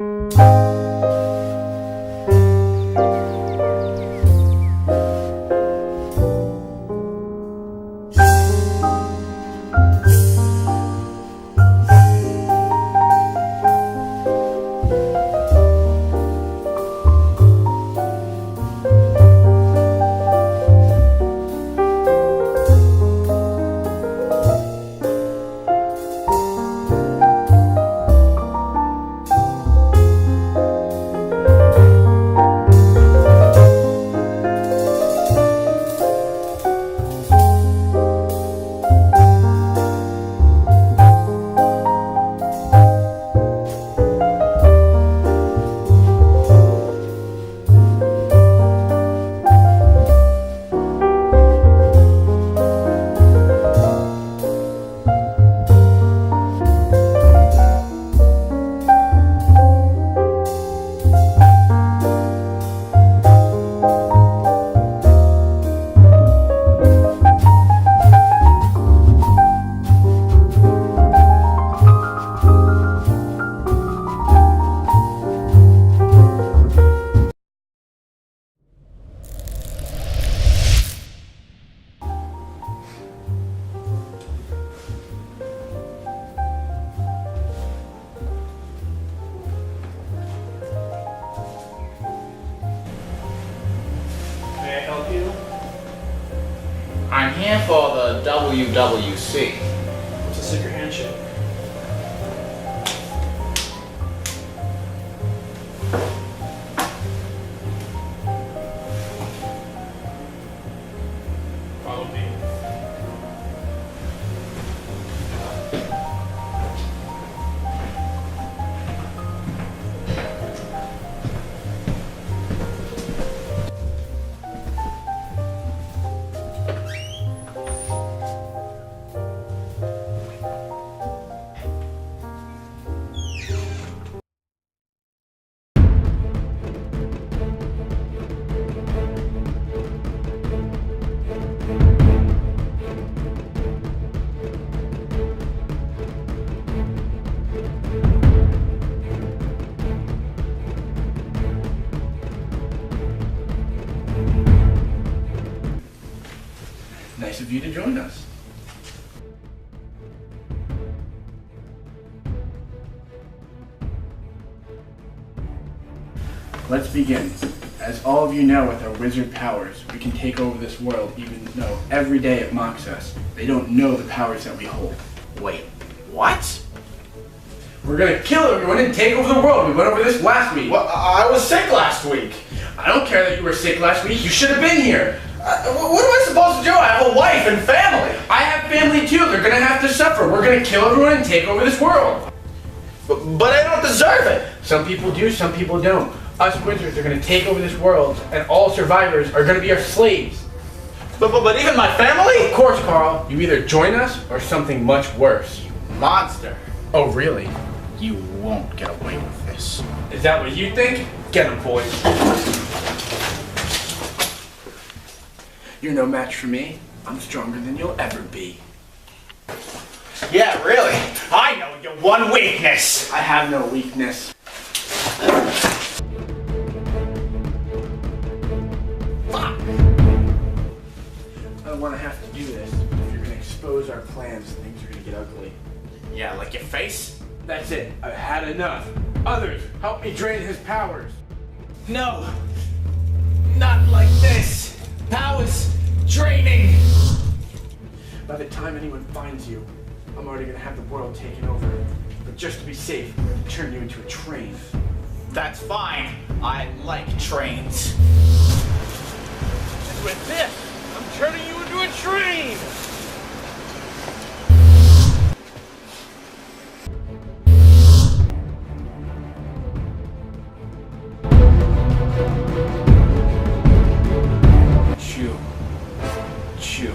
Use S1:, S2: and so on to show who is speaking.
S1: May I help you?
S2: I'm here for the WWC.
S1: What's a secret handshake? Follow me.
S3: Nice of you to join us. Let's begin. As all of you know, with our wizard powers, we can take over this world even though every day it mocks us. They don't know the powers that we hold.
S2: Wait, what?
S3: We're gonna kill everyone and take over the world. We went over this last week.
S2: Well, I was sick last week.
S3: I don't care that you were sick last week. You should have been here.
S2: What am I supposed to do? I have a wife and family.
S3: I have family too. They're gonna have to suffer. We're gonna kill everyone and take over this world.
S2: But I don't deserve it.
S3: Some people do, some people don't. Us wizards are gonna take over this world, and all survivors are gonna be our slaves.
S2: But even my family?
S3: Of course, Carl. You either join us or something much worse.
S2: Monster.
S3: Oh, really?
S2: You won't get away with this.
S3: Is that what you think? Get him, boys. You're no match for me. I'm stronger than you'll ever be.
S2: Yeah, really? I know your one weakness.
S3: I have no weakness.
S2: Fuck.
S3: I don't want to have to do this. If you're gonna expose our plans, things are gonna get ugly.
S2: Yeah, like your face?
S3: That's it. I've had enough. Others, help me drain his powers.
S2: No. Not like this. Powers draining.
S3: By the time anyone finds you, I'm already gonna have the world taken over. But just to be safe, I'm gonna turn you into a train.
S2: That's fine. I like trains.
S1: And with this, I'm turning you into a train!
S3: Chew. Chew.